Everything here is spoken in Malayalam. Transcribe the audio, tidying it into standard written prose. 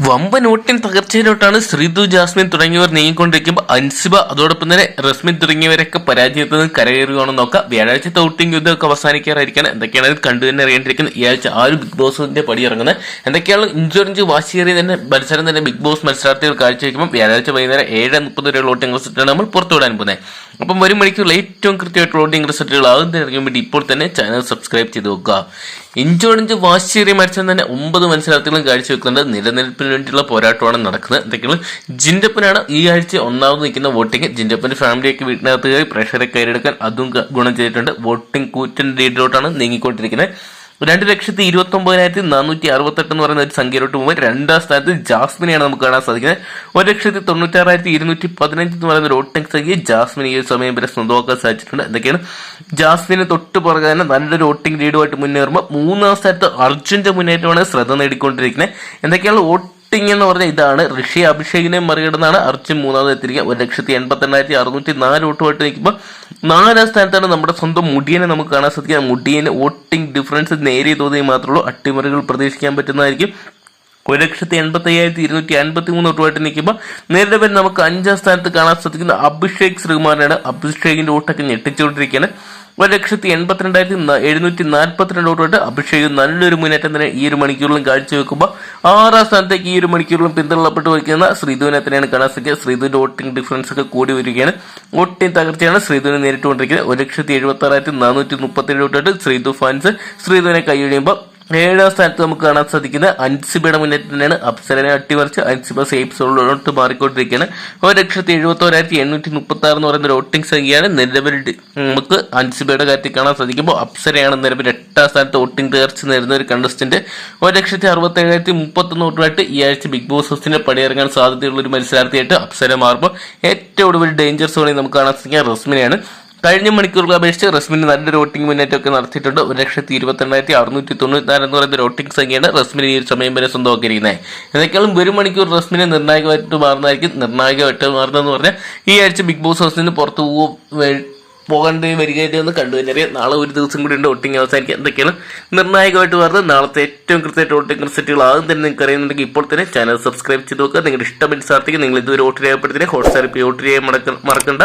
വമ്പൻ വോട്ടിൻ തകർച്ചയിലോട്ടാണ് ശ്രീതു, ജാസ്മിൻ തുടങ്ങിയവർ നീങ്ങിക്കൊണ്ടിരിക്കുമ്പോൾ അൻസിബ അതോടൊപ്പം തന്നെ റസ്മിൻ തുടങ്ങിയവരൊക്കെ പരാജയത്തിൽ നിന്ന് കരകയറുകയാണെന്ന് നോക്കാം. വ്യാഴാഴ്ചത്തെ വോട്ടിംഗ് യുദ്ധമൊക്കെ അവസാനിക്കാറായിരിക്കണം. എന്തൊക്കെയാണ് കണ്ടു തന്നെ അറിയേണ്ടിയിരിക്കുന്നത്. ഈ ആഴ്ച ബിഗ് ബോസിന്റെ പടി ഇറങ്ങുന്നത് എന്തൊക്കെയാണ് ഇഞ്ചോറിഞ്ച് വാശിയേറിയ തന്നെ മത്സരം തന്നെ ബിഗ് ബോസ് മത്സരാർത്ഥികൾ കാഴ്ചവെക്കുമ്പോൾ വ്യാഴാഴ്ച വൈകുന്നേരം 7:30 വരെയുള്ള വോട്ടിംഗ് റിസൾട്ടാണ് നമ്മൾ പുറത്തുവിടാൻ പോകുന്നത്. അപ്പം വരും മണിക്കൂറിൽ ഏറ്റവും കൃത്യമായിട്ട് വോട്ടിംഗ് റിസൾട്ടുകൾ ആകുന്ന ഇറങ്ങാൻ വേണ്ടി ഇപ്പോൾ തന്നെ ചാനൽ സബ്സ്ക്രൈബ് ചെയ്ത് നോക്കുക. ഇഞ്ചോടിഞ്ച് വാശിയേറിയ മത്സരം തന്നെ 9 മത്സരാർത്ഥികളും കാഴ്ചവെക്കുന്നുണ്ട്. നിലനിൽപ്പിന് വേണ്ടിയുള്ള പോരാട്ടമാണ് നടക്കുന്നത്. എന്തൊക്കെയാണ് ജിൻഡപ്പനാണ് ഈ ആഴ്ച ഒന്നാമത് നിൽക്കുന്ന വോട്ടിംഗ്. ജിൻഡപ്പന്റെ ഫാമിലിയൊക്കെ വീട്ടിനകത്ത് കയറി പ്രഷറെ കയറെടുക്കാൻ അതും ഗുണം ചെയ്തിട്ടുണ്ട്. വോട്ടിംഗ് കൂറ്റൻ ലീഡിലോട്ടാണ് നീങ്ങിക്കൊണ്ടിരിക്കുന്നത്. 2,29,468 എന്ന് പറയുന്ന ഒരു സംഖ്യയിലോട്ട് പോകുമ്പോൾ രണ്ടാം സ്ഥാനത്ത് ജാസ്മിനെയാണ് നമുക്ക് കാണാൻ സാധിക്കുന്നത്. 1,96,215 എന്ന് പറയുന്ന ഒരു വോട്ടിംഗ് സംഖ്യ ജാസ്മിന് ഈ ഒരു സമയം വരെ സ്വന്തമാക്കാൻ സാധിച്ചിട്ടുണ്ട്. എന്തൊക്കെയാണ് ജാസ്മിന് തൊട്ട് പുറകെ തന്നെ നല്ലൊരു വോട്ടിംഗ് ലീഡുമായിട്ട് മുന്നേറുമ്പോൾ മൂന്നാം സ്ഥാനത്ത് അർജുന്റെ മുന്നേറ്റമാണ് ശ്രദ്ധ നേടിക്കൊണ്ടിരിക്കുന്നത്. എന്തൊക്കെയാണ് വോട്ടിംഗ് എന്ന് പറഞ്ഞാൽ ഇതാണ്. ഋഷി അഭിഷേകിനെ മറികടന്നാണ് അർജുൻ മൂന്നാമത് എത്തിയിരിക്കുക. 1,82,604 വോട്ടുമായിട്ട് നിൽക്കുമ്പോൾ 4ാം സ്ഥാനത്താണ് നമ്മുടെ സ്വന്തം മുടിയനെ നമുക്ക് കാണാൻ സാധിക്കുക. മുടിയന് വോട്ടിംഗ് ഡിഫറൻസ് നേരിയ തോതിൽ മാത്രമേ ഉള്ളൂ. അട്ടിമറികൾ പ്രതീക്ഷിക്കാൻ പറ്റുന്നതായിരിക്കും. 1,85,253 വോട്ടുമായിട്ട് നിൽക്കുമ്പോൾ നിലവിൽ നമുക്ക് 5ാം സ്ഥാനത്ത് കാണാൻ സാധിക്കുന്ന അഭിഷേക് ശ്രീകുമാറിനാണ്. അഭിഷേകിന്റെ വോട്ടൊക്കെ ഞെട്ടിച്ചുകൊണ്ടിരിക്കുകയാണ്. 1,82,742 വോട്ടുമായിട്ട് അഭിഷേക് നല്ലൊരു മുന്നേറ്റം തന്നെ ഈ ഒരു മണിക്കൂറിലും കാഴ്ചവെക്കുമ്പോൾ 6ാം സ്ഥാനത്തേക്ക് ഈ ഒരു മണിക്കൂറിലും പിന്തള്ളപ്പെട്ട് വയ്ക്കുന്ന ശ്രീധുവിനെ തന്നെയാണ് കാണാൻ സാധിക്കുക. ശ്രീധുവിന്റെ വോട്ടിംഗ് ഡിഫറൻസ് ഒക്കെ കൂടി വരികയാണ്. വോട്ടിംഗ് തകർച്ചയാണ് ശ്രീധുവിനെ നേരിട്ടുകൊണ്ടിരിക്കുന്നത്. 1,76,437 വോട്ടായിട്ട് ശ്രീധു ഫാൻസ് ശ്രീധുവിനെ കൈയൊഴിയുമ്പോൾ 7ാം സ്ഥാനത്ത് നമുക്ക് കാണാൻ സാധിക്കുന്ന അൻസിബയുടെ മുന്നേറ്റം തന്നെയാണ്. അപ്സരനെ അട്ടിമറിച്ച് അൻസിബ സേഫ് സോളിലോട്ട് മാറിക്കൊണ്ടിരിക്കുകയാണ്. 1,71,836 എന്ന് പറയുന്ന ഒരു വോട്ടിംഗ് സംഖ്യയാണ് നിലവിൽ നമുക്ക് അൻസിബയുടെ കാര്യത്തിൽ കാണാൻ സാധിക്കുമ്പോൾ അപ്സരയാണ് നിലവിൽ 8ാം സ്ഥാനത്ത് വോട്ടിംഗ് തകർച്ച നേരുന്ന ഒരു കണ്ടസ്റ്റന്റ്. 1,67,031 വോട്ടുമായിട്ട് ഈ ആഴ്ച ബിഗ് ബോസ് ഹൗസിന്റെ പടിയിറങ്ങാൻ സാധ്യതയുള്ള ഒരു മത്സരാർത്ഥിയായിട്ട് അപ്സര മാറുമ്പോൾ ഏറ്റവും കൂടുതൽ ഡേഞ്ചർ സോണിൽ നമുക്ക് കാണാൻ സാധിക്കുക റസ്മിനെയാണ്. കഴിഞ്ഞ മണിക്കൂറുകൾ അപേക്ഷിച്ച് റസ്മിന് നല്ലൊരു വോട്ടിംഗ് മുന്നേറ്റമൊക്കെ നടത്തിയിട്ടുണ്ട്. 1,22,694 എന്ന് പറയുന്ന വോട്ടിംഗ് സംഖ്യയാണ് റസ്മിന് ഈ ഒരു സമയം വരെ സ്വന്തമാക്കിയിരിക്കുന്നത്. എന്തൊക്കെയാലും ഒരു മണിക്കൂർ റസ്മിനെ നിർണായകമായിട്ട് മാറുന്നതായിരിക്കും. നിർണായകമായിട്ട് മാറുന്നതെന്ന് പറഞ്ഞാൽ ഈ ആഴ്ച ബിഗ് ബോസ് ഹൗസിന് പുറത്ത് പോകേണ്ടി വരികയെന്ന് കണ്ടു തന്നെ. നാളെ ഒരു ദിവസം കൂടി ഉണ്ട് വോട്ടിംഗ് അവസാനിക്കുക. എന്തൊക്കെയാണ് നിർണായകമായിട്ട് വരുന്നത് നാളത്തെ ഏറ്റവും കൃത്യമായിട്ട് വോട്ടിംഗ് റിസൾട്ടുകൾ ആദ്യം തന്നെ നിങ്ങൾക്ക് അറിയുന്നുണ്ടെങ്കിൽ ഇപ്പോൾ തന്നെ ചാനൽ സബ്സ്ക്രൈബ് ചെയ്ത് നോക്കുക. നിങ്ങളുടെ ഇഷ്ടം മത്സരാർത്ഥിക്ക് നിങ്ങൾ ഇതുവരെ വോട്ട് രേഖപ്പെടുത്തിയ ഹോട്ട്സ്റ്റാറിൽ വോട്ട് ചെയ്യാൻ മറക്കണ്ട.